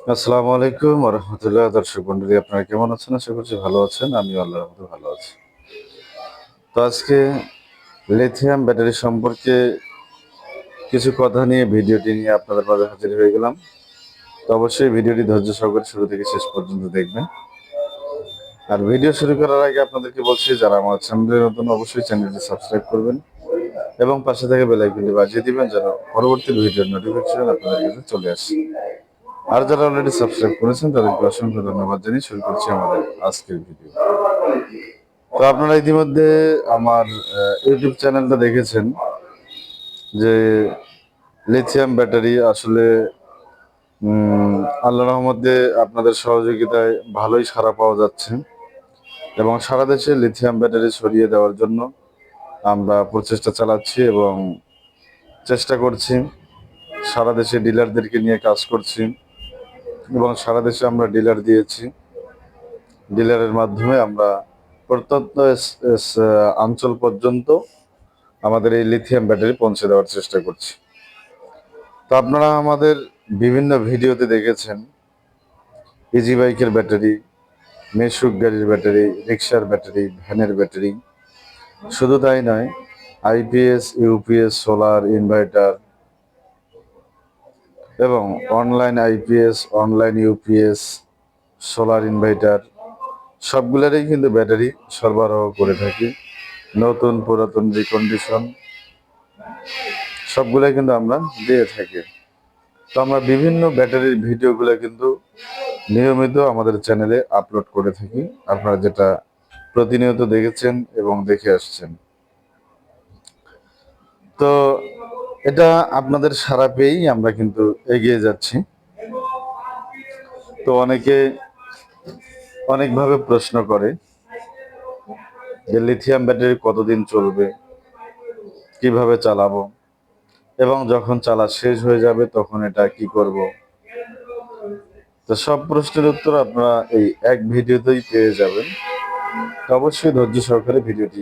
আসসালামু আলাইকুম ওয়া রাহমাতুল্লাহ। দর্শক মণ্ডলী, আপনারা কেমন আছেন? আশা করছি ভালো আছেন। আমিও আল্লাহর রহমতে ভালো আছি। তো আজকে লিথিয়াম ব্যাটারি সম্পর্কে কিছু কথা নিয়ে ভিডিওটি নিয়ে আপনাদের মাঝে হাজির হয়ে গেলাম। তো অবশ্যই ভিডিওটি ধৈর্য সহকারে শুরু থেকে শেষ পর্যন্ত দেখবেন। আর ভিডিও শুরু করার আগে আপনাদেরকে বলছি, যারা আমার চ্যানেলে নতুন অবশ্যই চ্যানেলটি সাবস্ক্রাইব করবেন এবং পাশে থেকে বেল আইকনটি বাজিয়ে দিবেন যেন পরবর্তী ভিডিওর নোটিফিকেশন আপনাদের কাছে চলে আসে। আর যারা অলরেডি সাবস্ক্রাইব করেছেন তাদেরকে অসংখ্য ধন্যবাদ জানিয়ে শুরু করছি আমাদের আজকের ভিডিও। তো আপনারা ইতিমধ্যে আমার ইউটিউব চ্যানেলটা দেখেছেন যে লিথিয়াম ব্যাটারি আসলে আল্লাহর রহমতে আপনাদের সহযোগিতায় ভালোই সাড়া পাওয়া যাচ্ছে এবং সারা দেশে লিথিয়াম ব্যাটারি ছড়িয়ে দেওয়ার জন্য আমরা প্রচেষ্টা চালাচ্ছি এবং চেষ্টা করছি। সারা দেশে ডিলারদেরকে নিয়ে কাজ করছি এবং সারা দেশে আমরা ডিলার দিয়েছি। ডিলারের মাধ্যমে আমরা প্রত্যন্ত অঞ্চল পর্যন্ত আমাদের এই লিথিয়াম ব্যাটারি পৌঁছে দেওয়ার চেষ্টা করছি। তো আপনারা আমাদের বিভিন্ন ভিডিওতে দেখেছেন ইজি বাইকের ব্যাটারি, মিশুক গাড়ির ব্যাটারি, রিক্সার ব্যাটারি, ভ্যানের ব্যাটারি। শুধু তাই নয়, আইপিএস, ইউপিএস, সোলার ইনভার্টার এবং online IPS, online UPS, solar inverter সবগুলোরই কিন্তু ব্যাটারি সরবরাহ করে থাকি। নতুন পুরাতন রিকন্ডিশন সবগুলাই কিন্তু আমরা দিয়ে থাকি। তো আমরা বিভিন্ন ব্যাটারির ভিডিওগুলো কিন্তু নিয়মিত আমাদের চ্যানেলে আপলোড করে থাকি, আপনারা যেটা প্রতিনিয়ত দেখেছেন এবং দেখে আসছেন। তো এটা আপনাদের সাড়া পেয়েই আমরা কিন্তু এগিয়ে যাচ্ছি। তো অনেকে অনেকভাবে প্রশ্ন করে যে লিথিয়াম ব্যাটারি কতদিন চলবে, কিভাবে চালাবো, এবং যখন চালা শেষ হয়ে যাবে তখন এটা কি করব। তো সব প্রশ্নের উত্তর আপনারা এই এক ভিডিওতেই পেয়ে যাবেন। তো অবশ্যই ধৈর্য সহকারে ভিডিওটি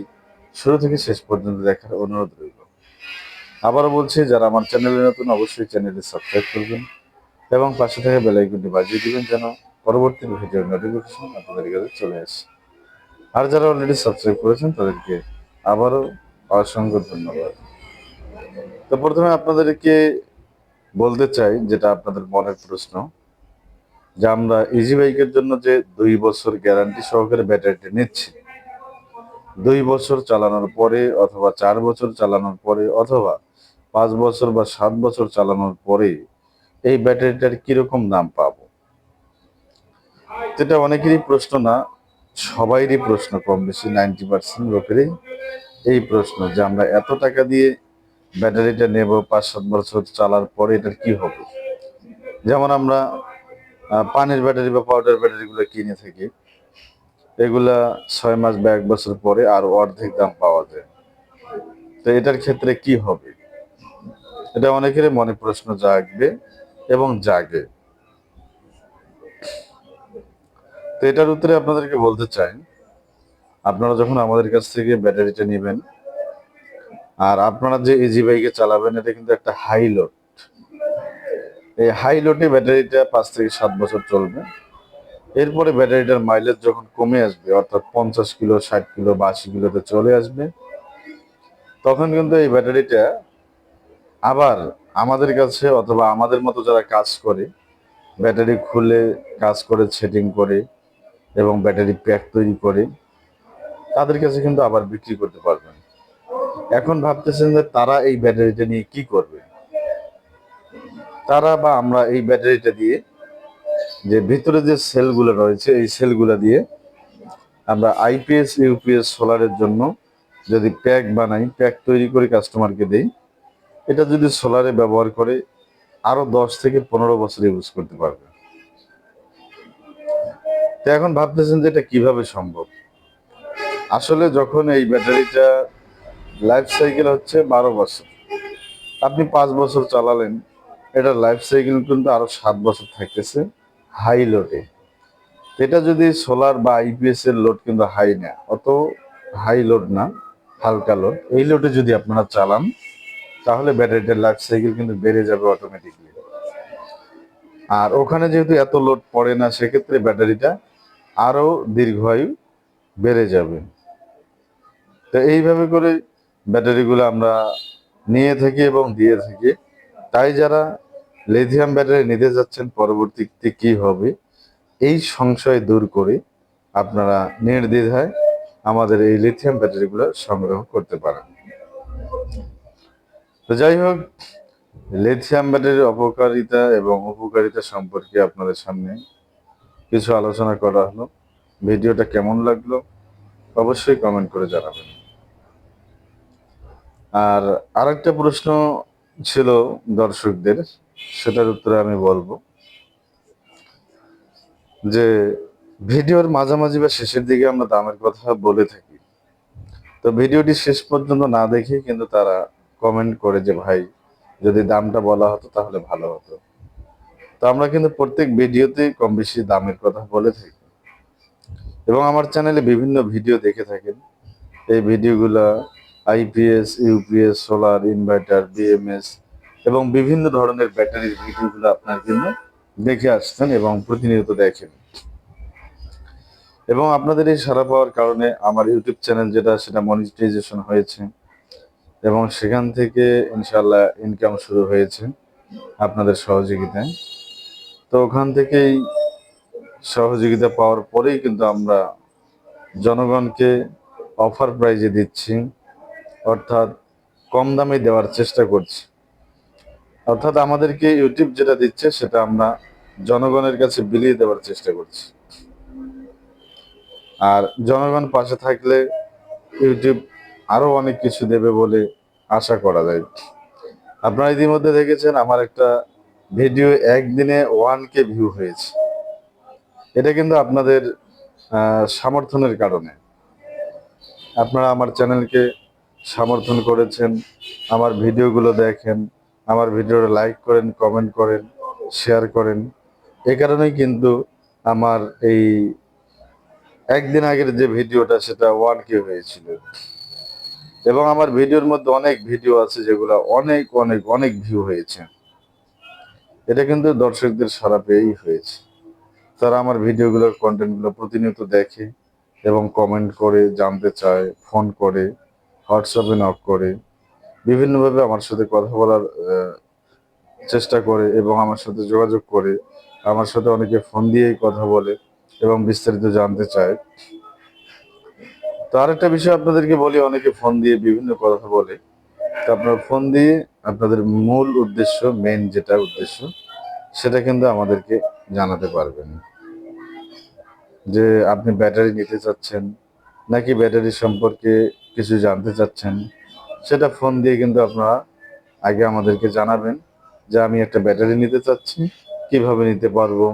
শুরু থেকে শেষ পর্যন্ত দেখার অনুরোধ রইল। আবারও বলছি, যারা আমার চ্যানেলে নতুন অবশ্যই চ্যানেলটি সাবস্ক্রাইব করবেন এবং পাশে থেকে বেল আইকনটি বাজিয়ে দিবেন যেন পরবর্তী ভিডিওর নোটিফিকেশন আপনাদের কাছে চলে আসে। আর যারা অলরেডি সাবস্ক্রাইব করেছেন তাদেরকে আবারও অসংখ্য ধন্যবাদ। তো প্রথমে আপনাদেরকে বলতে চাই, যেটা আপনাদের মনের প্রশ্ন, যে আমরা ইজি বাইকের জন্য যে 2 বছর গ্যারান্টি সহকারে ব্যাটারিটা নিচ্ছি, 2 বছর চালানোর পরে অথবা 4 বছর চালানোর পরে অথবা 5 বছর বা 7 বছর চালানোর পরে এই ব্যাটারিটার কিরকম দাম পাবো, যেটা অনেকেরই প্রশ্ন না, সবাইরই প্রশ্ন, কম বেশি 90% লোকেরই এই প্রশ্ন যে আমরা এত টাকা দিয়ে ব্যাটারিটা নেব, 5-7 বছর চালার পরে এটার কি হবে। যেমন আমরা পানির ব্যাটারি বা পাউডার ব্যাটারিগুলো কিনে থাকি, এগুলা 6 মাস বা 1 বছর পরে আর অর্ধেক দাম পাওয়া যায়। তো এটার ক্ষেত্রে কি হবে, এটা অনেকেরই মনে প্রশ্ন জাগবে এবং জাগে। তো এটার উত্তরে আপনাদেরকে বলতে চাই, আপনারা যখন আমাদের কাছ থেকে ব্যাটারিটা নেবেন আর আপনারা যে ইজি বাইকে চালাবেন, এটা কিন্তু একটা হাই লোড। এই হাই লোডে ব্যাটারিটা 5 থেকে 7 বছর চলবে। এরপরে ব্যাটারিটার মাইলেজ যখন কমে আসবে, অর্থাৎ 50 কিলো, 60 কিলো বা 80 কিলোতে চলে আসবে, তখন কিন্তু এই ব্যাটারিটা আবার আমাদের কাছে অথবা আমাদের মতো যারা কাজ করে, ব্যাটারি খুলে কাজ করে, সেটিং করে এবং ব্যাটারি প্যাক তৈরি করে, তাদের কাছে কিন্তু আবার বিক্রি করতে পারবেন। এখন ভাবতেছেন যে তারা এই ব্যাটারিটা নিয়ে কি করবে। তারা বা আমরা এই ব্যাটারিটা দিয়ে, যে ভিতরে যে সেলগুলো রয়েছে, এই সেলগুলো দিয়ে আমরা আইপিএস, ইউপিএস, সোলারের জন্য যদি প্যাক বানাই, প্যাক তৈরি করে কাস্টমারকে দেই, এটা যদি সোলারে ব্যবহার করে আরো 10 থেকে 15 বছর ইউজ করতে পারবে। তো এখন ভাবতেছেন যে এটা কিভাবে সম্ভব। আসলে যখন এই ব্যাটারিটা লাইফ সাইকেল হচ্ছে 12 বছর, আপনি 5 বছর চালালেন, এটার লাইফ সাইকেল কিন্তু আরো 7 বছর থাকতেছে হাই লোডে। এটা যদি সোলার বা আইপিএস এর লোড কিন্তু হাই না, অত হাই লোড না, হালকা লোড, এই লোডে যদি আপনারা চালান তাহলে ব্যাটারিটার লাইফ সাইকেল কিন্তু বেড়ে যাবে অটোমেটিকলি। আর ওখানে যেহেতু এত লোড পড়ে না, সেক্ষেত্রে ব্যাটারিটা আরো দীর্ঘায়ু বেড়ে যাবে। তো এইভাবে করে ব্যাটারিগুলো আমরা নিয়ে থাকি এবং দিয়ে থাকি। তাই যারা লিথিয়াম ব্যাটারি নিতে যাচ্ছেন পরবর্তীতে কি হবে, এই সংশয় দূর করে আপনারা নির্দ্বিধায় আমাদের এই লিথিয়াম ব্যাটারিগুলো সংগ্রহ করতে পারেন। তো যাই হোক, লিথিয়াম ব্যাটারির অপকারিতা এবং উপকারিতা সম্পর্কে আপনাদের সামনে কিছু আলোচনা করা হলো। ভিডিওটা কেমন লাগলো অবশ্যই কমেন্ট করে জানাবেন। আর আরেকটা প্রশ্ন ছিল দর্শকদের, সেটার উত্তরে আমি বলবো যে ভিডিওর মাঝামাঝি বা শেষের দিকে আমরা দামের কথা বলে থাকি। তো ভিডিওটি শেষ পর্যন্ত না দেখে কিন্তু তারা কমেন্ট করে যে ভাই যদি দামটা বলা হতো তাহলে ভালো হতো। তো আমরা কিন্তু প্রত্যেক ভিডিওতেই কম বেশি দামের কথা বলে থাকি এবং আমার চ্যানেলে বিভিন্ন ভিডিও দেখে থাকেন। এই ভিডিওগুলা IPS, UPS, solar, inverter, BMS এবং বিভিন্ন ধরনের ব্যাটারির ভিডিওগুলো আপনার কিন্তু দেখে আসছেন এবং প্রতিনিয়ত দেখেন। এবং আপনাদের এই সাড়া পাওয়ার কারণে আমার ইউটিউব চ্যানেল যেটা, সেটা মনিটাইজেশন হয়েছে এবং সেখান থেকে ইনশাল্লাহ ইনকাম শুরু হয়েছে আপনাদের সহযোগিতায়। তো ওখান থেকেই সহযোগিতা পাওয়ার পরেই কিন্তু আমরা জনগণকে অফার প্রাইজে দিচ্ছি, অর্থাৎ কম দামে দেওয়ার চেষ্টা করছি। অর্থাৎ আমাদেরকে ইউটিউব যেটা দিচ্ছে সেটা আমরা জনগণের কাছে বিলিয়ে দেওয়ার চেষ্টা করছি। আর জনগণ পাশে থাকলে ইউটিউব আরো অনেক কিছু দেবে বলে আশা করা যায়। আপনারা ইতিমধ্যে দেখেছেন আমার একটা ভিডিও একদিনে 1K ভিউ হয়েছে। এটা কিন্তু আপনাদের সমর্থনের কারণে। আপনারা আমার চ্যানেলকে সমর্থন করেছেন, আমার ভিডিওগুলো দেখেন, আমার ভিডিওটা লাইক করেন, কমেন্ট করেন, শেয়ার করেন। এই কারণেই কিন্তু আমার এই একদিন আগের যে ভিডিওটা সেটা 1K হয়েছিল এবং আমার ভিডিওর মধ্যে অনেক ভিডিও আছে যেগুলো অনেক অনেক অনেক ভিউ হয়েছে। এটা কিন্তু দর্শকদের সাড়া পেয়েই হয়েছে। তারা আমার ভিডিওগুলোর কন্টেন্টগুলো প্রতিনিয়ত দেখে এবং কমেন্ট করে, জানতে চায়, ফোন করে, হোয়াটসঅ্যাপে নক করে, বিভিন্নভাবে আমার সাথে কথা বলার চেষ্টা করে এবং আমার সাথে যোগাযোগ করে। আমার সাথে অনেকে ফোন দিয়েই কথা বলে এবং বিস্তারিত জানতে চায়। তো আরেকটা বিষয় আপনাদেরকে বলি, অনেকে ফোন দিয়ে বিভিন্ন কথা বলে। তো আপনারা ফোন দিয়ে আপনাদের মূল উদ্দেশ্য, মেইন যেটা উদ্দেশ্য, সেটা কিন্তু আমাদেরকে জানাতে পারবেন যে আপনি ব্যাটারি নিতে চাচ্ছেন নাকি ব্যাটারি সম্পর্কে কিছু জানতে চাচ্ছেন। সেটা ফোন দিয়ে কিন্তু আপনারা আগে আমাদেরকে জানাবেন যে আমি একটা ব্যাটারি নিতে চাচ্ছি, কিভাবে নিতে পারবো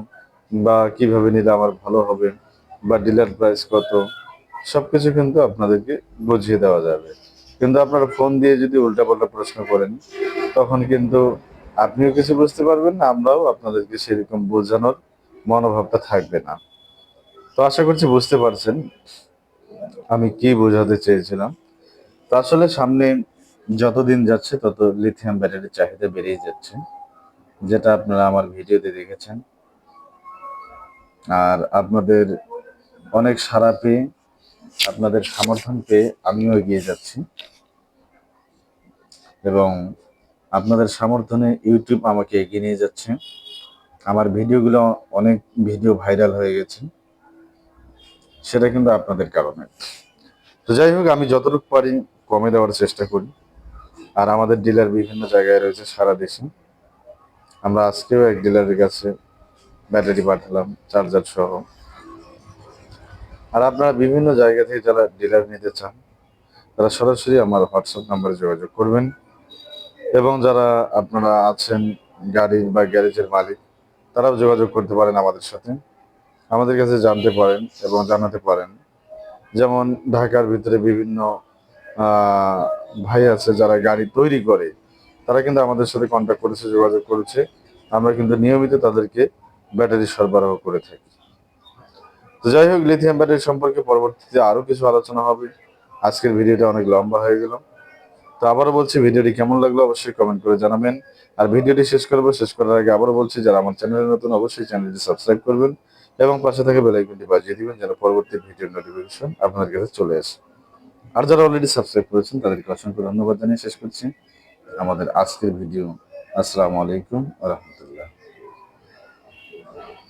বা কিভাবে নিলে আমার ভালো হবে বা ডিলার প্রাইস কত, সবকিছু কিন্তু আপনাদেরকে বুঝিয়ে দেওয়া যাবে। কিন্তু আপনারা ফোন দিয়ে যদি উল্টাপাল্টা প্রশ্ন করেন, তখন কিন্তু আপনিও কিছু বুঝতে পারবেন না, আমরাও আপনাদেরকে সেরকম বোঝানোর মনোভাবটা থাকবে না। তো আশা করছি বুঝতে পারছেন আমি কি বোঝাতে চেয়েছিলাম। তো আসলে সামনে যতদিন যাচ্ছে তত লিথিয়াম ব্যাটারির চাহিদা বেড়েই যাচ্ছে, যেটা আপনারা আমার ভিডিওতে দেখেছেন। আর আপনাদের অনেক সাড়া পেয়ে, আপনাদের সমর্থন পেয়ে আমিও এগিয়ে যাচ্ছি এবং আপনাদের সমর্থনে ইউটিউব আমাকে এগিয়ে নিয়ে যাচ্ছে। আমার ভিডিওগুলো অনেক ভিডিও ভাইরাল হয়ে গেছে, সেটা কিন্তু আপনাদের কারণে। তো যাই হোক, আমি যতটুকু পারি কমে দেওয়ার চেষ্টা করি। আর আমাদের ডিলার বিভিন্ন জায়গায় রয়েছে সারা দেশে। আমরা আজকেও এক ডিলারের কাছে ব্যাটারি পাঠালাম, চার্জার সহ। আর আপনারা বিভিন্ন জায়গা থেকে যারা ডিলার নিতে চান, তারা সরাসরি আমার হোয়াটসঅ্যাপ নাম্বারে যোগাযোগ করবেন। এবং যারা আপনারা আছেন গাড়ি বা গ্যারেজের মালিক, তারাও যোগাযোগ করতে পারেন আমাদের সাথে, আমাদের কাছে জানতে পারেন এবং জানাতে পারেন। যেমন ঢাকার ভিতরে বিভিন্ন ভাই আছে যারা গাড়ি তৈরি করে, তারা কিন্তু আমাদের সাথে কন্ট্যাক্ট করেছে, যোগাযোগ করেছে। আমরা কিন্তু নিয়মিত তাদেরকে ব্যাটারি সরবরাহ করে থাকি। তো যাই হোক, লিথিয়াম ব্যাটারি সম্পর্কে পরবর্তীতে আরো কিছু আলোচনা হবে। আজকের ভিডিওটা অনেক লম্বা হয়ে গেল। তো আবারও বলছি, ভিডিওটি কেমন লাগলো অবশ্যই কমেন্ট করে জানাবেন। আর ভিডিওটি শেষ করার আগে আবারও বলছি, যারা আমার চ্যানেলে নতুন অবশ্যই চ্যানেলটি সাবস্ক্রাইব করবেন এবং পাশে থাকা বেল আইকনটি বাজিয়ে দিবেন যেন পরবর্তী ভিডিওর নোটিফিকেশন আপনার কাছে চলে আসে। আর যারা অলরেডি সাবস্ক্রাইব করেছেন তাদেরকে অসংখ্য ধন্যবাদ জানিয়ে শেষ করছি আমাদের আজকের ভিডিও। আসসালামু আলাইকুম ওয়া রাহমাতুল্লাহ।